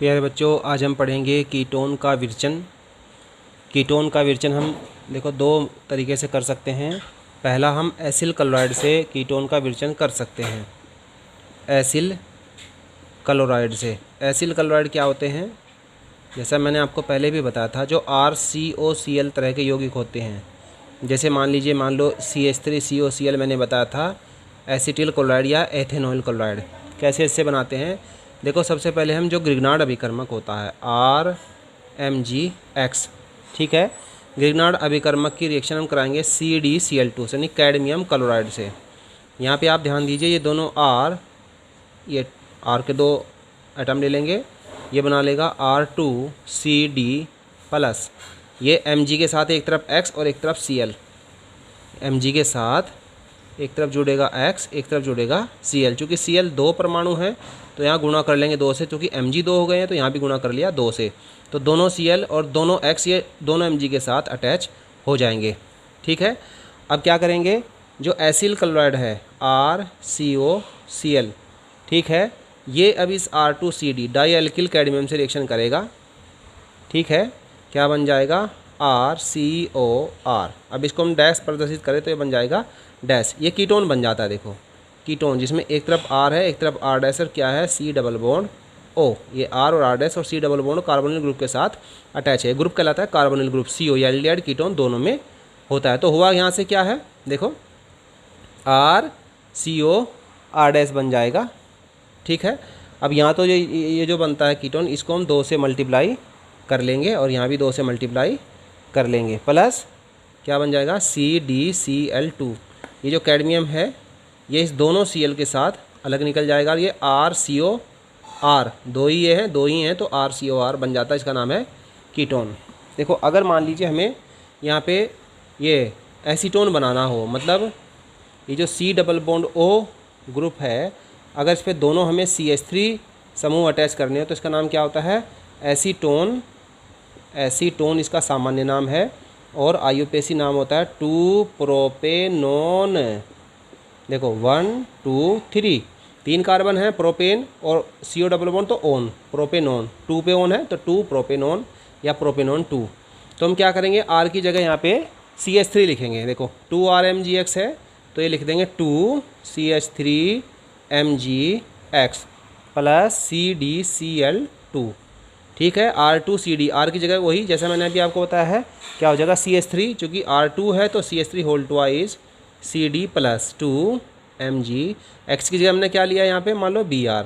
प्यारे बच्चों, आज हम पढ़ेंगे कीटोन का विरचन। कीटोन का विरचन हम देखो दो तरीके से कर सकते हैं। पहला, हम एसिल क्लोराइड से कीटोन का विरचन कर सकते हैं। एसिल क्लोराइड से। एसिल क्लोराइड क्या होते हैं? जैसा मैंने आपको पहले भी बताया था, जो RCOCl तरह के यौगिक होते हैं। जैसे मान लो CH3COCl मैंने बताया था, एसिटिल क्लोराइड या एथेनॉल क्लोराइड। कैसे इससे बनाते हैं? देखो, सबसे पहले हम जो ग्रिग्नार्ड अभिकर्मक होता है RMgX, ठीक है, ग्रिग्नार्ड अभिकर्मक की रिएक्शन हम कराएंगे CdCl2 से, यानी कैडमियम क्लोराइड से। यहाँ पे आप ध्यान दीजिए, ये दोनों ये R के दो एटम ले लेंगे, ये बना लेगा R2CD प्लस, ये Mg के साथ एक तरफ X और एक तरफ Cl, Mg के साथ एक तरफ जुड़ेगा X, एक तरफ जुड़ेगा Cl। चूँकि Cl दो परमाणु हैं तो यहाँ गुणा कर लेंगे 2 से, क्योंकि Mg 2 हो गए हैं तो यहाँ भी गुणा कर लिया 2 से। तो दोनों Cl और दोनों X ये दोनों Mg के साथ अटैच हो जाएंगे, ठीक है। अब क्या करेंगे, जो एसिल क्लोराइड है RCOCl, ठीक है, ये अब इस R2CD डाई एल्किल कैडमियम से रिएक्शन करेगा, ठीक है। क्या बन जाएगा? RCOR। अब इसको हम डैश प्रदर्शित करें तो ये बन जाएगा डैश। ये कीटोन बन जाता है। देखो, कीटोन जिसमें एक तरफ R है, एक तरफ R डैश, और क्या है, C डबल बॉन्ड O। ये R और R डैश और C double bond carbonyl group के साथ अटैच है। ग्रुप कहलाता है कार्बोनिल ग्रुप। CO या एल्डिहाइड कीटोन दोनों में होता है। तो हुआ यहाँ से क्या है, देखो, RCOR डैश बन जाएगा, ठीक है। अब यहाँ तो ये जो बनता है कीटोन, इसको हम 2 से मल्टीप्लाई कर लेंगे और यहाँ भी 2 से मल्टीप्लाई कर लेंगे, प्लस क्या बन जाएगा, CdCl2। ये जो कैडमियम है ये इस दोनों Cl के साथ अलग निकल जाएगा। ये RCOR, दो ही ये हैं, दो ही हैं, तो RCOR बन जाता है। इसका नाम है कीटोन। देखो, अगर मान लीजिए हमें यहाँ पे ये एसीटोन बनाना हो, मतलब ये जो C double bond O group है, अगर इस पर दोनों हमें CH3 समूह अटैच करने हो तो इसका नाम क्या होता है, एसीटोन। एसीटोन इसका सामान्य नाम है और IUPAC नाम होता है 2 प्रोपेनोन। देखो 1 2 3 3 कार्बन है, प्रोपेन और CO डबल बॉन्ड तो ओन, प्रोपेनोन। 2 पे ओन है तो 2 प्रोपेनोन या प्रोपेनोन 2। तो हम क्या करेंगे, R की जगह यहाँ पे CH3 लिखेंगे। देखो 2RMgX है तो ये लिख देंगे 2CH3MgX प्लस CdCl2, ठीक है। R2CD, R की जगह वही जैसा मैंने अभी आपको बताया है, क्या हो जाएगा, CH3। चूँकि R2 है तो CH3 whole twice CD plus 2MgX की जगह हमने क्या लिया यहाँ पे, मान लो Br,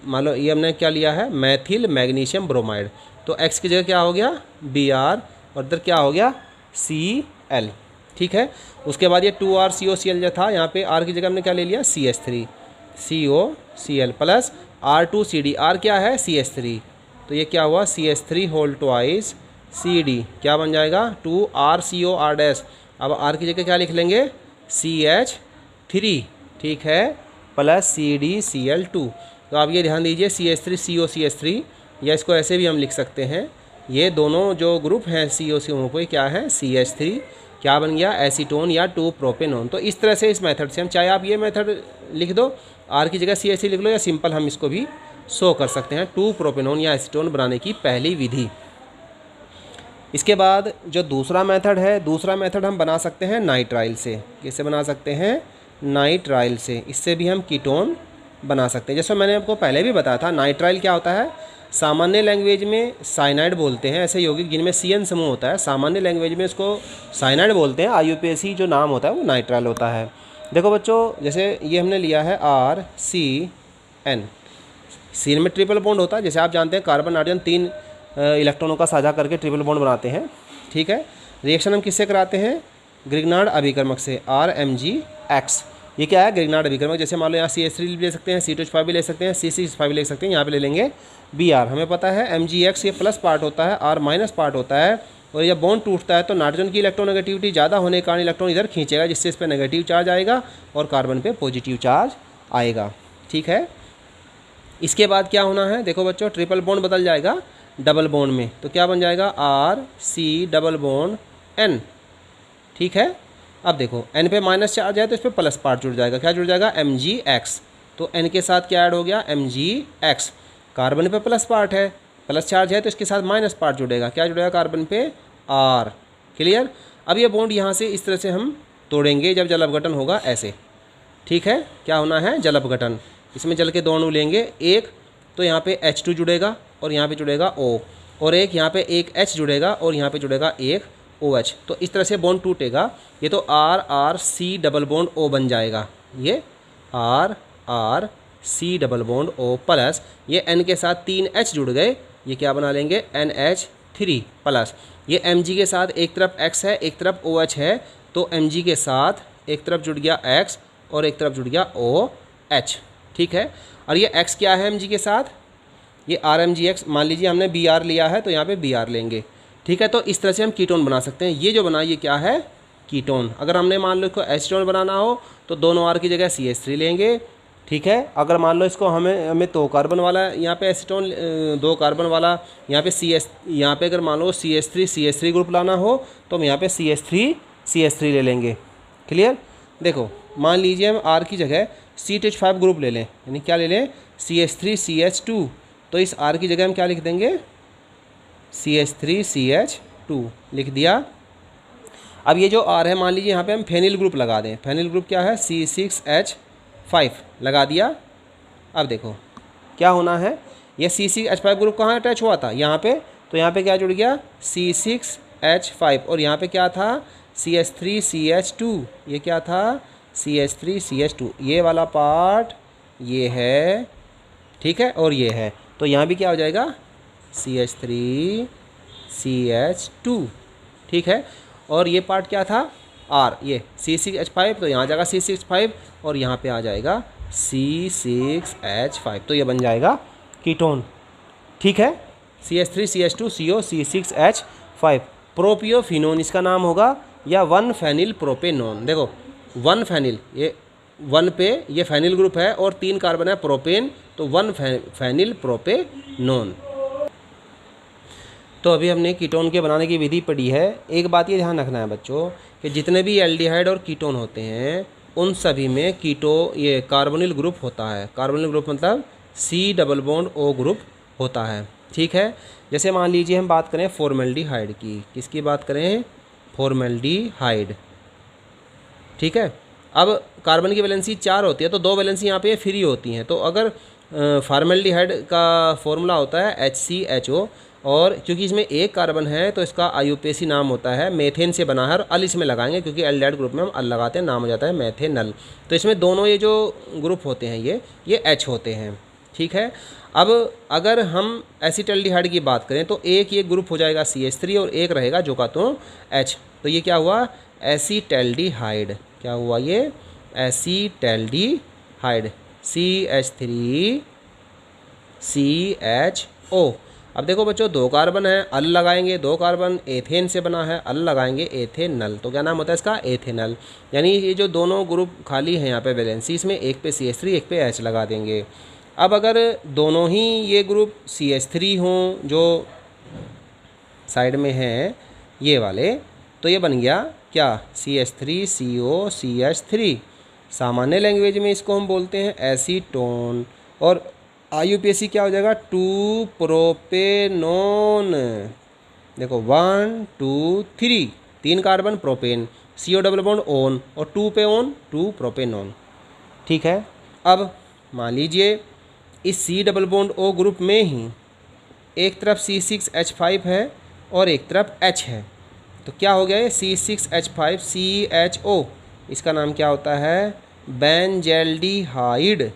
मान लो ये हमने क्या लिया है, मैथिल मैग्नीशियम ब्रोमाइड। तो X की जगह क्या हो गया, Br, और इधर क्या हो गया, Cl, ठीक है। उसके बाद ये 2RCOCl जो था, यहाँ पे R की जगह हमने क्या ले लिया, CH3COCl प्लस R2CD। R क्या है, CH3, तो ये क्या हुआ, CH3 होल ट्वाइस CD, क्या बन जाएगा, 2RCOR डैश। अब R की जगह क्या लिख लेंगे, CH3, ठीक है, प्लस CdCl2। तो आप ये ध्यान दीजिए, CH3COCH3, या इसको ऐसे भी हम लिख सकते हैं, ये दोनों जो ग्रुप हैं COCO को क्या है, CH3, क्या बन गया, एसीटोन या 2 प्रोपेनोन। तो इस तरह से, इस मेथड से हम, चाहे आप ये मेथड लिख दो, R की जगह CH3 लिख लो, या सिंपल हम इसको भी शो कर सकते हैं, 2 प्रोपेनोन या एसीटोन बनाने की पहली विधि। इसके बाद जो दूसरा मेथड है, दूसरा मेथड हम बना सकते हैं नाइट्राइल से। कैसे बना सकते हैं, नाइट्राइल से। इससे भी हम कीटोन बना सकते हैं। जैसे मैंने आपको पहले भी बताया था, नाइट्राइल क्या होता है, सामान्य लैंग्वेज में साइनाइड बोलते हैं ऐसे यौगिक जिनमें CN समूह होता है, सामान्य लैंग्वेज में इसको साइनाइड बोलते हैं। IUPAC जो नाम होता है वो नाइट्राइल होता है। देखो बच्चों, जैसे ये हमने लिया है RCN, सीन में ट्रिपल बॉन्ड होता है। जैसे आप जानते हैं, कार्बन नाइट्रोजन 3 इलेक्ट्रॉनों का साझा करके ट्रिपल बॉन्ड बनाते हैं, ठीक है। रिएक्शन हम किससे कराते हैं, ग्रिग्नार्ड अभिकर्मक से, RMgX। ये क्या है, ग्रिग्नार्ड अभिकर्मक। जैसे मान लो यहाँ CH3 भी ले सकते हैं, C2H5 भी ले सकते हैं, C6H5 भी ले सकते हैं। यहाँ पे ले लेंगे Br। हमें पता है MgX ये प्लस पार्ट होता है, R माइनस पार्ट होता है, और जब बॉन्ड टूटता है तो नाइट्रोजन की इलेक्ट्रोनेगेटिविटी ज़्यादा होने के कारण इलेक्ट्रॉन इधर खींचेगा, जिससे इस पर नेगेटिव चार्ज आएगा और कार्बन पे पॉजिटिव चार्ज आएगा, ठीक है। इसके बाद क्या होना है, देखो बच्चों, ट्रिपल बॉन्ड बदल जाएगा डबल बॉन्ड में, तो क्या बन जाएगा, RC डबल बॉन्ड N, ठीक है। अब देखो N पे माइनस चार्ज है तो इस पर प्लस पार्ट जुड़ जाएगा, क्या जुड़ जाएगा, MgX। तो N के साथ क्या ऐड हो गया, MgX। कार्बन पे प्लस पार्ट है, प्लस चार्ज है तो इसके साथ माइनस पार्ट जुड़ेगा। क्या जुड़ेगा कार्बन पे? R। क्लियर। अब ये बॉन्ड यहाँ से इस तरह से हम तोड़ेंगे जब जल अपघटन होगा ऐसे, ठीक है। क्या होना है? जल अपघटन। इसमें जल के दो अणु लेंगे, एक तो यहाँ पे H2 जुड़ेगा और यहाँ पे जुड़ेगा O, और एक यहाँ पे एक H जुड़ेगा और यहाँ पे जुड़ेगा एक OH। तो इस तरह से बॉन्ड टूटेगा, ये तो RRC डबल बॉन्ड O बन जाएगा। ये RRC double bond O plus ये N के साथ 3 H जुड़ गए, ये क्या बना लेंगे? NH3 प्लस ये Mg के साथ एक तरफ X है एक तरफ OH है, तो Mg के साथ एक तरफ जुड़ गया X और एक तरफ जुड़ गया OH, ठीक है। और ये X क्या है Mg के साथ? ये RMgX, मान लीजिए हमने Br लिया है तो यहाँ पे Br लेंगे, ठीक है। तो इस तरह से हम कीटोन बना सकते हैं। ये जो बना ये क्या है? कीटोन। अगर हमने मान लो इसको एसीटोन बनाना हो तो दोनों R की जगह CH3 लेंगे, ठीक है। अगर मान लो इसको हमें 2 कार्बन वाला यहाँ पे एसीटोन, 2 कार्बन वाला यहाँ पे यहाँ पे अगर मान लो CH3 ग्रुप लाना हो तो हम यहाँ पे CH3 ले लेंगे। क्लियर। देखो मान लीजिए हम R की जगह CH5 ग्रुप ले लें, यानी क्या ले लें? CH3CH2। तो इस R की जगह हम क्या लिख देंगे? CH3CH2 लिख दिया। अब ये जो R है मान लीजिए यहाँ पे हम फेनिल ग्रुप लगा दें। फेनिल ग्रुप क्या है? C6H5 लगा दिया। अब देखो क्या होना है, ये C6H5 ग्रुप कहाँ अटैच हुआ था? यहाँ पे। तो यहाँ पे क्या जुड़ गया? C6H5 और यहाँ पे क्या था? CH3CH2। ये क्या था? CH3CH2। ये वाला पार्ट ये है, ठीक है, और ये है, तो यहाँ भी क्या हो जाएगा? CH3CH2, ठीक है। और ये पार्ट क्या था? R, ये C6H5, तो यहाँ जाएगा C6H5 और यहाँ पे आ जाएगा C6H5, तो ये बन जाएगा कीटोन, ठीक है। CH3CH2 CO C6H5 प्रोपियोफिनोन इसका नाम होगा, या 1 फेनिल प्रोपेनोन। देखो 1 फेनिल, ये 1 पे ये फेनिल ग्रुप है और 3 कार्बन है प्रोपेन, तो 1 फेनिल प्रोपेनोन। तो अभी हमने कीटोन के बनाने की विधि पढ़ी है। एक बात ये ध्यान रखना है बच्चों कि जितने भी एल्डिहाइड और कीटोन होते हैं उन सभी में ये कार्बोनिल ग्रुप होता है। कार्बोनिल ग्रुप मतलब C double bond O group होता है, ठीक है। जैसे मान लीजिए हम बात करें फॉर्मेल्डिहाइड की, किसकी बात करें? फॉर्मेल्डिहाइड, ठीक है। अब कार्बन की वैलेंसी 4 होती है तो 2 वैलेंसी यहाँ पे फ्री होती हैं। तो अगर फॉर्मेल्डिहाइड का फॉर्मूला होता है HCHO, और क्योंकि इसमें एक कार्बन है तो इसका IUPAC नाम होता है, मेथेन से बना है, और अल इसमें लगाएंगे क्योंकि एल्डिहाइड ग्रुप में हम अल लगाते हैं, नाम हो जाता है मेथेनल। तो इसमें दोनों ये जो ग्रुप होते हैं ये H होते हैं, ठीक है। अब अगर हम एसिटल्डिहाइड की बात करें तो एक ये ग्रुप हो जाएगा CH3 और एक रहेगा जो का तो H। तो ये क्या हुआ? एसिटल्डिहाइड। क्या हुआ ये? Acetaldehyde, CH3CHO। अब देखो बच्चों 2 कार्बन है, अल लगाएंगे, 2 कार्बन एथेन से बना है, अल लगाएंगे एथेनल, तो क्या नाम होता है इसका? एथेनल। यानी ये जो दोनों ग्रुप खाली हैं यहाँ पे वैलेंसी, इसमें एक पे CH3 एक पे H लगा देंगे। अब अगर दोनों ही ये ग्रुप CH3 हों जो साइड में हैं ये वाले, तो ये बन गया क्या? CH3COCH3। सामान्य लैंग्वेज में इसको हम बोलते हैं एसीटोन, और IUPAC क्या हो जाएगा? 2 प्रोपेनोन। देखो 1 2 3, 3 carbon propane, CO double bond own, और 2 पे ओन, 2 प्रोपेनोन, ठीक है। अब मान लीजिए इस C double bond O group में ही एक तरफ C6H5 है और एक तरफ H है, तो क्या हो गया? ये C6H5CHO, इसका नाम क्या होता है? बेंजल्डिहाइड,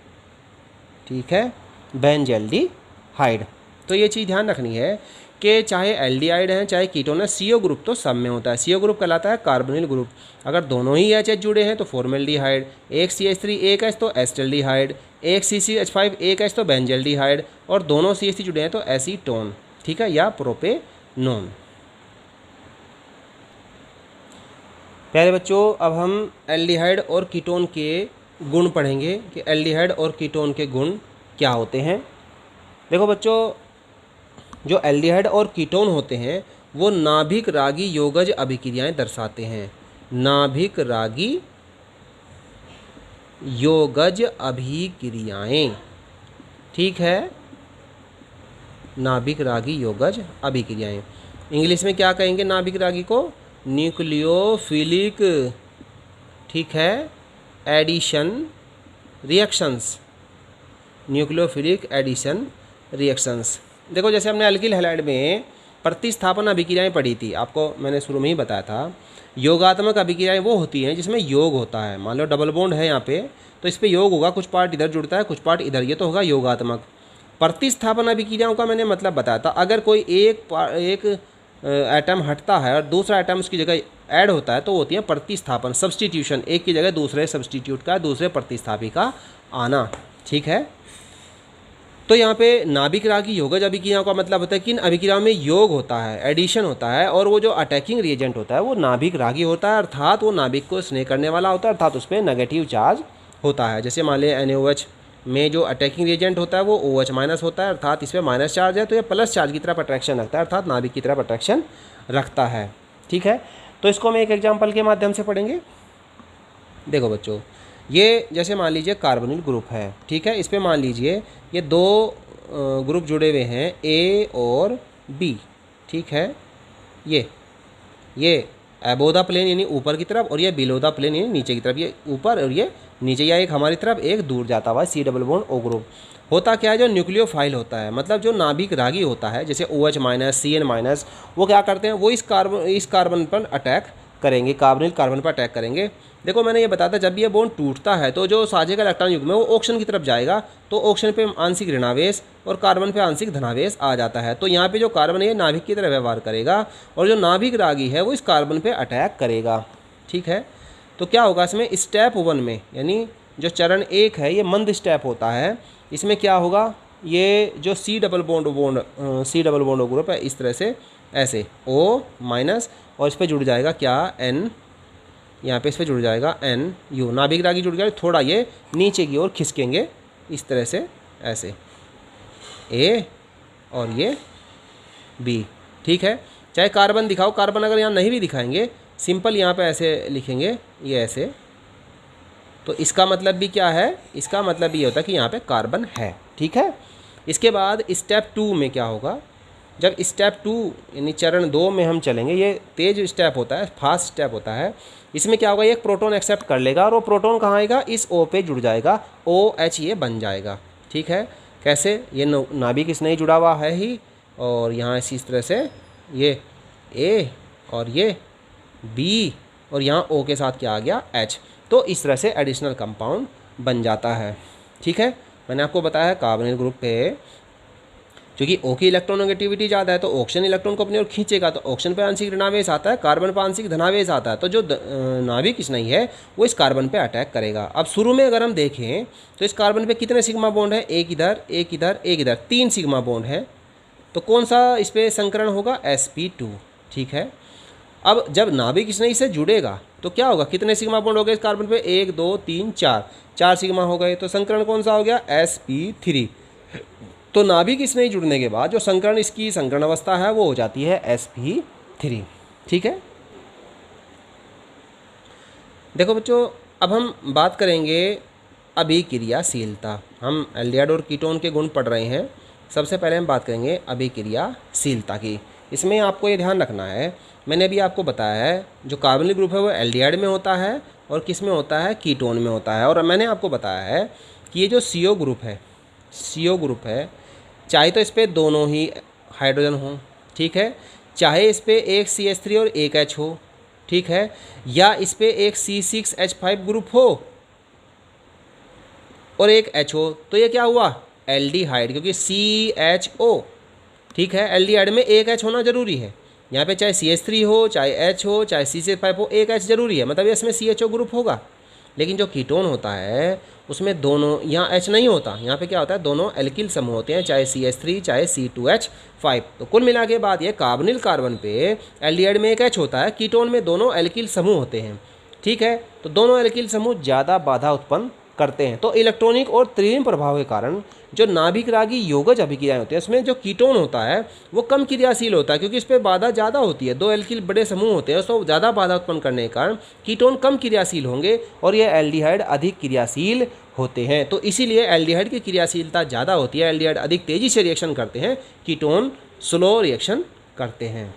ठीक है, बेंजल्डिहाइड। तो ये चीज़ ध्यान रखनी है कि चाहे एल्डिहाइड हैं चाहे कीटोन है, CO ग्रुप तो सब में होता है। CO ग्रुप कहलाता है कार्बोनिल ग्रुप। अगर दोनों ही HH जुड़े हैं तो फॉर्मेल्डिहाइड, एक CH3 एक H तो एसिटल्डिहाइड, एक CCH5 एक H तो बेंजल्डिहाइड, और दोनों CH3 जुड़े हैं तो एसीटोन, ठीक है, या प्रोपेनोन। प्यारे बच्चों अब हम एल्डिहाइड और कीटोन के गुण पढ़ेंगे कि एल्डिहाइड और कीटोन के गुण क्या होते हैं। देखो बच्चों जो एल्डिहाइड और कीटोन होते हैं वो नाभिक रागी योगज अभिक्रियाएं दर्शाते हैं। नाभिक रागी योगज अभिक्रियाएं, ठीक है, नाभिक रागी योगज अभिक्रियाएं। इंग्लिश में क्या कहेंगे नाभिक रागी को? न्यूक्लियोफिलिक, ठीक है, addition reactions, nucleophilic addition reactions. देखो जैसे हमने अल्किल हैलाइड में प्रतिस्थापन अभिक्रियाएं पढ़ी थी, आपको मैंने शुरू में ही बताया था। योगात्मक अभिक्रियाएं वो होती हैं जिसमें योग होता है। मान लो डबल बॉन्ड है यहाँ पे, तो इस पे योग होगा, कुछ पार्ट इधर जुड़ता है कुछ पार्ट इधर, ये तो होगा योगात्मक। प्रतिस्थापन अभिक्रियाओं का मैंने मतलब बताया था, अगर कोई एक एटम हटता है और दूसरा एटम उसकी जगह ऐड होता है तो होती है प्रतिस्थापन, सब्सटीट्यूशन, एक की जगह दूसरे सब्सटीट्यूट का, दूसरे प्रतिस्थापी का आना, ठीक है। तो यहाँ पे नाभिक रागी योगज अभिक्रियाओं का मतलब होता है कि इन अभिक्रियाओं में योग होता है, एडिशन होता है, और वो जो अटैकिंग रिएजेंट होता है वो नाभिक रागी होता है, अर्थात वो नाभिक को स्नेह करने वाला होता है, अर्थात उसमें नेगेटिव चार्ज होता है। जैसे मान लें NaOH में जो अटैकिंग रिएजेंट होता है वो OH माइनस होता है, अर्थात इसमें माइनस चार्ज है, तो ये प्लस चार्ज की तरफ अट्रैक्शन रखता है, अर्थात नाभिक की तरफ अट्रैक्शन रखता है, ठीक है। तो इसको हम एक एग्जाम्पल के माध्यम से पढ़ेंगे। देखो बच्चों, ये जैसे मान लीजिए कार्बोनिल ग्रुप है, ठीक है, इस पर मान लीजिए ये दो ग्रुप जुड़े हुए हैं A और B, ठीक है। ये अबोव द प्लेन यानी ऊपर की तरफ, और ये बिलो द प्लेन यानी नीचे की तरफ, ये ऊपर और ये नीचे, या एक हमारी तरफ एक दूर जाता हुआ C double bond O group. होता क्या है, जो न्यूक्लियोफाइल होता है, मतलब जो नाभिक रागी होता है, जैसे OH माइनस CN माइनस, वो क्या करते हैं, वो इस कार्बन पर अटैक करेंगे, कार्बोनिल कार्बन पर अटैक करेंगे। देखो मैंने ये बताया था, जब ये बॉन्ड टूटता है तो जो साझे का इलेक्ट्रॉन युग्म है वो ऑक्सीजन की तरफ जाएगा, तो ऑक्सीजन पे आंशिक ऋणावेश और कार्बन पे आंशिक धनावेश आ जाता है। तो यहाँ पे जो कार्बन है ये नाभिक की तरह व्यवहार करेगा, और जो नाभिक रागी है वो इस कार्बन पे अटैक करेगा, ठीक है। तो क्या होगा इसमें, स्टेप 1 में, यानी जो चरण 1 है ये मंद स्टेप होता है, इसमें क्या होगा, ये जो C डबल बॉन्ड ग्रुप है इस तरह से ऐसे O माइनस, और इस पर जुड़ जाएगा क्या N, यहाँ पे इस पर जुड़ जाएगा NU, नाभिक रागी जुड़ गया, थोड़ा ये नीचे की ओर खिसकेंगे इस तरह से ऐसे A और ये B, ठीक है। चाहे कार्बन दिखाओ, कार्बन अगर यहाँ नहीं भी दिखाएंगे, सिंपल यहाँ पे ऐसे लिखेंगे, ये ऐसे, तो इसका मतलब भी क्या है, इसका मतलब भी ये होता है कि यहाँ पे कार्बन है, ठीक है। इसके बाद स्टेप 2 में क्या होगा, जब स्टेप 2 यानी चरण 2 में हम चलेंगे, ये तेज स्टेप होता है, फास्ट स्टेप होता है, इसमें क्या होगा, ये एक प्रोटॉन एक्सेप्ट कर लेगा और वो प्रोटॉन कहाँ आएगा, इस O पे जुड़ जाएगा, OH ये बन जाएगा, ठीक है। कैसे, ये नाभिक इससे नहीं जुड़ा हुआ है ही, और यहाँ इस तरह से ये A और ये B, और यहाँ O के साथ क्या आ गया, H, तो इस तरह से एडिशनल कंपाउंड बन जाता है, ठीक है। मैंने आपको बताया है कार्बोनिल ग्रुप पे क्योंकि O की इलेक्ट्रोनेगेटिविटी ज़्यादा है तो ऑक्सीजन इलेक्ट्रॉन को अपनी ओर खींचेगा, तो ऑक्सीजन पे आंशिक ऋणावेश आता है, कार्बन पर आंशिक धनावेश आता है, तो जो नाभिक नहीं है वो इस कार्बन पे अटैक करेगा। अब शुरू में अगर हम देखें तो इस कार्बन पे कितने सिग्मा बॉन्ड है, एक इधर एक इधर एक इधर, 3 सिग्मा बॉन्ड है, तो कौन सा इस पर संकरण होगा, sp2, ठीक है। अब जब नाभिक स्नेही से जुड़ेगा तो क्या होगा, कितने सिग्मा बॉन्ड हो गए इस कार्बन पे, 1 2 3 4 सिग्मा हो गए, तो संकरण कौन सा हो गया, sp3। तो नाभिक स्नेही जुड़ने के बाद जो संकरण, इसकी संकरण अवस्था है वो हो जाती है sp3, ठीक है। देखो बच्चों, अब हम बात करेंगे अभिक्रियाशीलता। हम एल्डिहाइड और कीटोन के गुण पढ़ रहे हैं, सबसे पहले हम बात करेंगे अभिक्रियाशीलता की। इसमें आपको ये ध्यान रखना है, मैंने अभी आपको बताया है जो कार्बोनिल ग्रुप है वो एल्डिहाइड में होता है और किस में होता है, कीटोन में होता है। और मैंने आपको बताया है कि ये जो CO ग्रुप है, चाहे तो इस पर दोनों ही हाइड्रोजन हो, ठीक है, चाहे इस पर एक CH3 और एक H हो, ठीक है, या इस पर एक C6H5 ग्रुप हो और एक H हो, तो ये क्या हुआ, एल्डिहाइड, क्योंकि CHO, ठीक है, एल्डिहाइड में एक H होना जरूरी है। यहाँ पे चाहे CH3 हो, चाहे H हो, चाहे C6H5 हो, एक H जरूरी है, मतलब इसमें CHO ग्रुप होगा। लेकिन जो कीटोन होता है उसमें दोनों, यहाँ H नहीं होता, यहाँ पे क्या होता है, दोनों एल्किल समूह होते हैं, चाहे CH3 चाहे C2H5। तो कुल मिला के बाद ये कार्बोनिल कार्बन पे एल्डिहाइड में एक H होता है, कीटोन में दोनों एल्किल समूह होते हैं, ठीक है। तो दोनों एल्किल समूह ज़्यादा बाधा उत्पन्न करते हैं, तो इलेक्ट्रॉनिक और त्रिविम प्रभाव के कारण जो नाभिक रागी योगज अभिक्रियाएं होती हैं उसमें जो कीटोन होता है वो कम क्रियाशील होता है, क्योंकि इस पर बाधा ज़्यादा होती है, 2 एल्किल बड़े समूह होते हैं, तो ज़्यादा बाधा उत्पन्न करने के कारण कीटोन कम क्रियाशील होंगे और ये एल्डिहाइड अधिक क्रियाशील होते हैं। तो इसीलिए एल्डिहाइड की क्रियाशीलता ज़्यादा होती है, एल्डिहाइड अधिक तेज़ी से रिएक्शन करते हैं, कीटोन स्लो रिएक्शन करते हैं।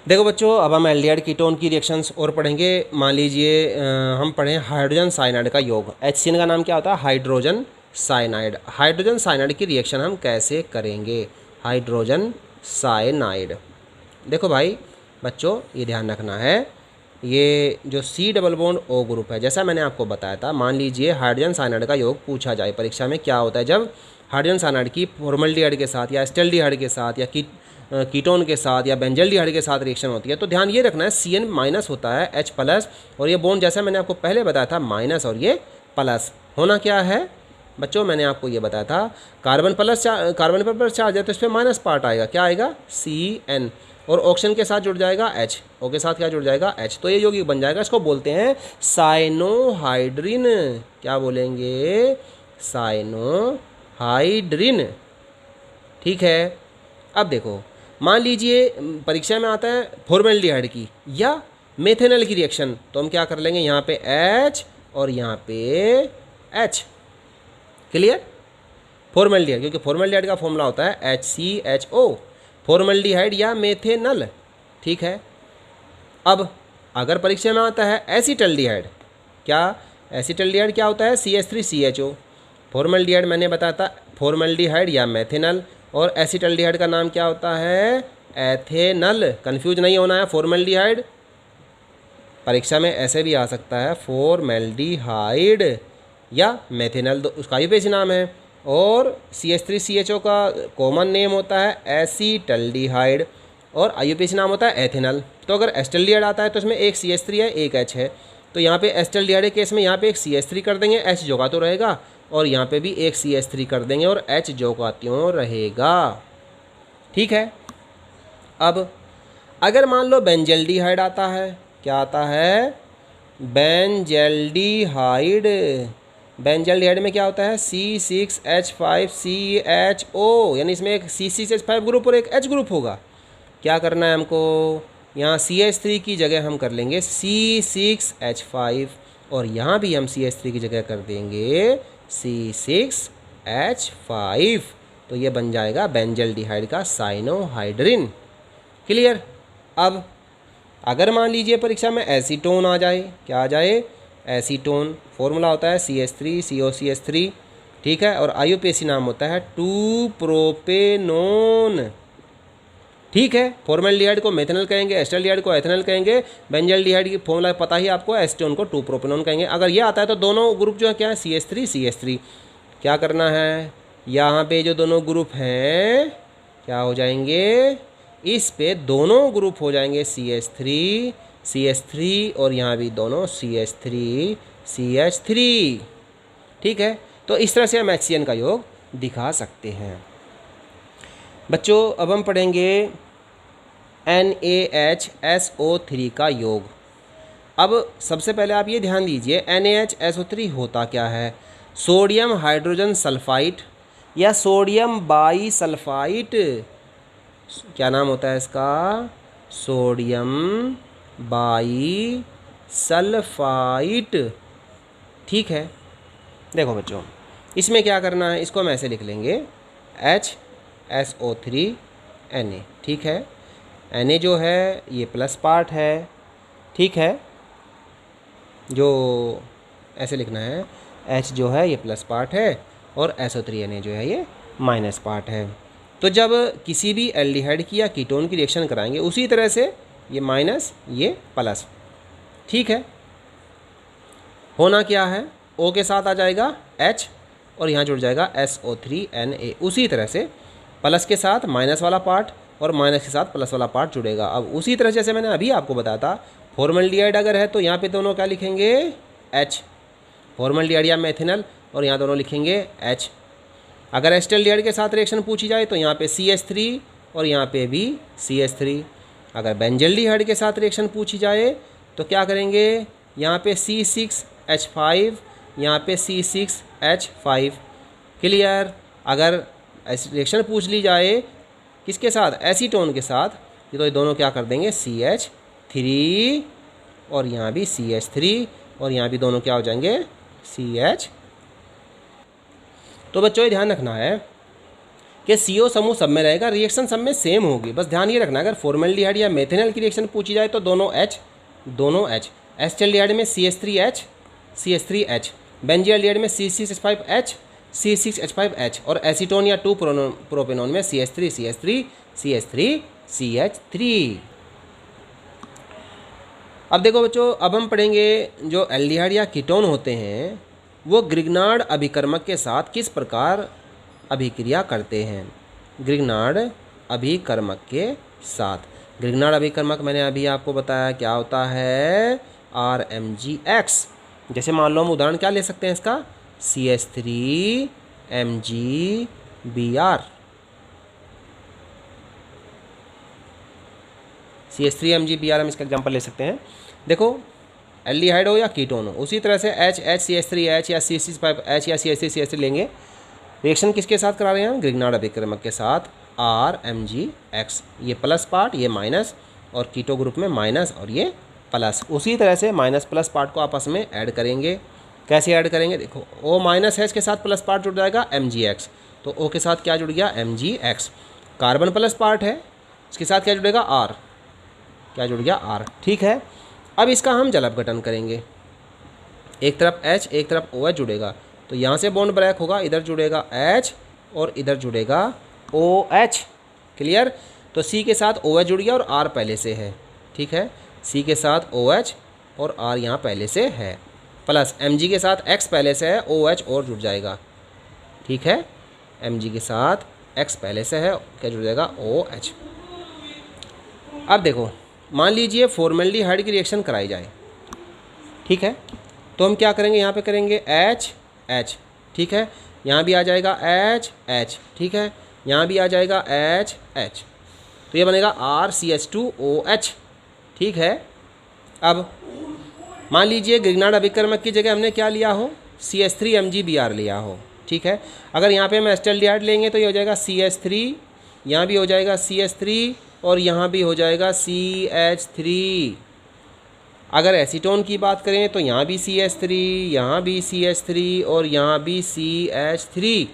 देखो बच्चों, अब हम एल्डिहाइड कीटोन की रिएक्शंस और पढ़ेंगे। मान लीजिए हम पढ़ें हाइड्रोजन साइनाइड का योग। HCN का नाम क्या होता है? Hydrogen cyanide. हाइड्रोजन साइनाइड की रिएक्शन हम कैसे करेंगे? हाइड्रोजन साइनाइड, देखो भाई बच्चों ये ध्यान रखना है, ये जो C double bond O group है, जैसा मैंने आपको बताया था, मान लीजिए हाइड्रोजन साइनाइड का योग पूछा जाए परीक्षा में, क्या होता है जब हाइड्रोजन साइनाइड की फॉर्मल्डिहाइड के साथ या एस्टल्डिहाइड के साथ या कीटोन के साथ या बेंजल्डिहाइड के साथ रिएक्शन होती है, तो ध्यान ये रखना है CN माइनस होता है H प्लस, और ये बॉन्ड जैसा मैंने आपको पहले बताया था माइनस और ये प्लस। होना क्या है बच्चों, मैंने आपको ये बताया था, कार्बन पर प्लस चार्ज है तो इस पर माइनस पार्ट आएगा, क्या आएगा? CN, और ऑक्सीजन के साथ जुड़ जाएगा H, O के साथ क्या जुड़ जाएगा? H, तो ये यौगिक बन जाएगा, इसको बोलते हैं साइनोहाइड्रिन। क्या बोलेंगे? साइनोहाइड्रिन। ठीक है, अब देखो मान लीजिए परीक्षा में आता है फॉर्मल्डिहाइड की या मेथेनॉल की रिएक्शन, तो हम क्या कर लेंगे, यहाँ पे H और यहाँ पे H। क्लियर? फॉर्मल्डिहाइड, क्योंकि फॉर्मल्डिहाइड का फॉर्मूला होता है HCHO, फॉर्मल्डिहाइड या मेथेनॉल। ठीक है, अब अगर परीक्षा में आता है एसिटल्डिहाइड, क्या एसिटल्डिहाइड क्या होता है? CH3CHO। फॉर्मल्डिहाइड मैंने बताया था फॉर्मल्डिहाइड या मेथेनॉल, और एसिटल्डिहाइड का नाम क्या होता है? एथेनॉल। कंफ्यूज नहीं होना है, फॉर्मल्डिहाइड परीक्षा में ऐसे भी आ सकता है, फॉर्मल्डिहाइड या मेथेनॉल, उसका ही बेस नाम है। और CH3CHO का कॉमन नेम होता है एसिटल्डिहाइड, और IUPAC नाम होता है एथेनॉल। तो अगर एस्टल्डिहाइड आता है तो इसमें एक CH3 है, एक H है, तो यहाँ पे एस्टल्डिहाइड के केस में यहाँ पे एक CH3 कर देंगे, H जो का तो रहेगा, और यहाँ पे भी एक CH3 कर देंगे और H जो का त्यों रहेगा। ठीक है, अब अगर मान लो बेंजल्डिहाइड आता है, क्या आता है? बेंजल्डिहाइड। बेंजल्डिहाइड में क्या होता है? C6H5CHO, यानी इसमें एक C6H5 ग्रुप और एक H ग्रुप होगा। क्या करना है हमको? यहाँ CH3 की जगह हम कर लेंगे C6H5, और यहाँ भी हम CH3 की जगह कर देंगे C6H5, तो ये बन जाएगा बेंजल्डिहाइड का साइनोहाइड्रिन। क्लियर? अब अगर मान लीजिए परीक्षा में एसीटोन आ जाए, क्या आ जाए? एसीटोन, फॉर्मूला होता है CH3COCH3। ठीक है, और IUPAC नाम होता है 2-प्रोपेनोन। ठीक है, फॉर्मल्डिहाइड को मेथेनॉल कहेंगे, एस्टल्डिहाइड को एथेनॉल कहेंगे, बेंजल्डिहाइड की फॉर्मूला पता ही आपको, एसीटोन को 2-प्रोपेनोन कहेंगे। अगर ये आता है तो दोनों ग्रुप जो है क्या है? CH3CH3। क्या करना है? यहाँ पे जो दोनों ग्रुप हैं क्या हो जाएंगे? इस पे दोनों ग्रुप हो जाएंगे CH3 और यहाँ भी दोनों CH3। ठीक है, तो इस तरह से हम HCN का योग दिखा सकते हैं। बच्चों अब हम पढ़ेंगे NaHSO3 का योग। अब सबसे पहले आप ये ध्यान दीजिए, NaHSO3 होता क्या है? सोडियम हाइड्रोजन सल्फाइड या सोडियम बाईसल्फाइड, क्या नाम होता है इसका? सोडियम बाईसल्फाइड। ठीक है, देखो बच्चों इसमें क्या करना है, इसको हम ऐसे लिख लेंगे HSO3Na। ठीक है, Na जो है ये प्लस पार्ट है, ठीक है, जो ऐसे लिखना है, H जो है ये प्लस पार्ट है और SO3Na जो है ये माइनस पार्ट है। तो जब किसी भी एल्डिहाइड की या कीटोन की रिएक्शन कराएंगे उसी तरह से ये माइनस ये प्लस। ठीक है, होना क्या है? O के साथ आ जाएगा H और यहाँ जुड़ जाएगा SO3Na। उसी तरह से प्लस के साथ माइनस वाला पार्ट और माइनस के साथ प्लस वाला पार्ट जुड़ेगा। अब उसी तरह जैसे मैंने अभी आपको बताया था, फॉर्मल्डिहाइड अगर है तो यहाँ पे दोनों क्या लिखेंगे? H, फॉर्मल्डिहाइड या मेथेनॉल, और यहाँ दोनों लिखेंगे H। अगर एस्टल्डिहाइड के साथ रिएक्शन पूछी जाए तो यहाँ पे CH3 और यहाँ पे भी CH3। अगर बेंजल्डिहाइड के साथ रिएक्शन पूछी जाए तो क्या करेंगे? यहाँ पे C6H5, यहाँ पे C6H5। क्लियर? अगर रिएक्शन पूछ ली जाए किसके साथ? एसीटोन के साथ, तो ये दोनों क्या कर देंगे? CH3 और यहाँ भी CH3 और यहाँ भी दोनों क्या हो जाएंगे? CH। तो बच्चों ये ध्यान रखना है कि CO समूह सब में रहेगा, रिएक्शन सब में सेम होगी। बस ध्यान ये रखना, अगर फॉर्मेल्डिहाइड या मेथेनॉल की रिएक्शन पूछी जाए तो दोनों H, एसिटाल्डिहाइड में CH3H, बेंजील्डिहाइड में C6H5H, C6H5H, और एसीटोन या 2 प्रोपेनॉन में CH3 अब देखो बच्चों, अब हम पढ़ेंगे जो एल्डिहाइड या कीटोन होते हैं वो ग्रिग्नार्ड अभिकर्मक के साथ किस प्रकार अभिक्रिया करते हैं। ग्रिग्नार्ड अभिकर्मक के साथ, ग्रिग्नार्ड अभिकर्मक मैंने अभी आपको बताया क्या होता है, RMgX। जैसे मान लो हम उदाहरण क्या ले सकते हैं इसका, CH3MgBr। CH3MgBr हम इसका एग्जांपल ले सकते हैं। देखो एल्डिहाइड हो या कीटोन हो, उसी तरह से HCH3H या C6H5H या CH3CH3 लेंगे। रिएक्शन किसके साथ करा रहे हैं हम, ग्रिग्नार्ड अभिकर्मक के साथ, RMgX। ये प्लस पार्ट, ये माइनस, और कीटो ग्रुप में माइनस और ये प्लस। उसी तरह से माइनस प्लस पार्ट को आपस में ऐड करेंगे। कैसे ऐड करेंगे, देखो O माइनस H के साथ प्लस पार्ट जुड़ जाएगा Mgx, तो O के साथ क्या जुड़ गया, Mgx। कार्बन प्लस पार्ट है, इसके साथ क्या जुड़ेगा, R, क्या जुड़ गया, R। ठीक है, अब इसका हम जल अपघटन करेंगे। एक तरफ H एक तरफ OH जुड़ेगा, तो यहाँ से बॉन्ड ब्रेक होगा, इधर जुड़ेगा H और इधर जुड़ेगा OH। क्लियर। तो C के साथ OH जुड़ गया और R पहले से है। ठीक है, C के साथ OH और R यहाँ पहले से है, प्लस Mg के साथ X पहले से है, OH और जुड़ जाएगा। ठीक है, Mg के साथ X पहले से है, क्या जुड़ जाएगा, OH। अब देखो मान लीजिए फॉर्मेल्डिहाइड की रिएक्शन कराई जाए। ठीक है, तो हम क्या करेंगे, यहाँ पे करेंगे H। ठीक है, यहाँ भी आ जाएगा H। ठीक है, यहाँ भी आ जाएगा H। तो ये बनेगा RCH2OH। ठीक है, अब मान लीजिए ग्रिग्नार्ड अभिकर्मक की जगह हमने क्या लिया हो, CH3MgBr लिया हो। ठीक है, अगर यहाँ पे हम एसिटाल्डिहाइड लेंगे तो ये हो जाएगा CH3, यहाँ भी हो जाएगा CH3 और यहाँ भी हो जाएगा CH3। अगर एसीटोन की बात करें तो यहाँ भी CH3, यहाँ भी CH3 और यहाँ भी CH3।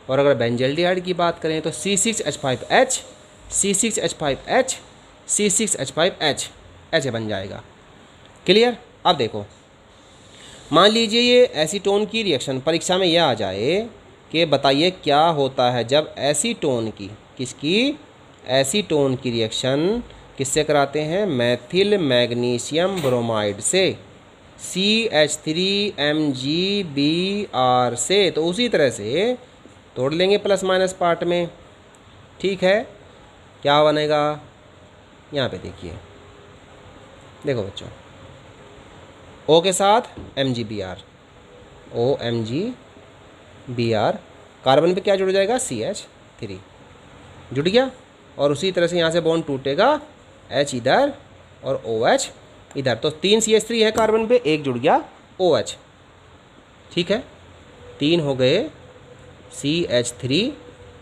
और अगर बेंजील्डिहाइड की बात करें तो C6H5H, C6H5H, C6H5H ऐसे बन जाएगा। क्लियर। अब देखो मान लीजिए ये एसीटोन की रिएक्शन परीक्षा में यह आ जाए कि बताइए क्या होता है जब एसीटोन की, किसकी, एसीटोन की रिएक्शन किससे कराते हैं, मैथिल मैग्नीशियम ब्रोमाइड से, CH3MgBr से। तो उसी तरह से तोड़ लेंगे प्लस माइनस पार्ट में। ठीक है, क्या बनेगा, यहाँ पे देखिए, देखो बच्चों, O के साथ MgBr, OMgBr, कार्बन पे क्या जुड़ जाएगा, CH3 जुड़ गया। और उसी तरह से यहाँ से बॉन्ड टूटेगा, H इधर और OH इधर, तो 3 CH3 है कार्बन पे, एक जुड़ गया OH। ठीक है, 3 हो गए CH3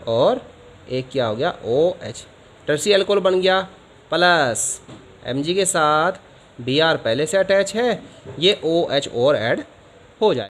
और एक क्या हो गया, OH। टर्सी अल्कोहल बन गया, प्लस Mg के साथ Br पहले से अटैच है, ये OH और ऐड हो जाए।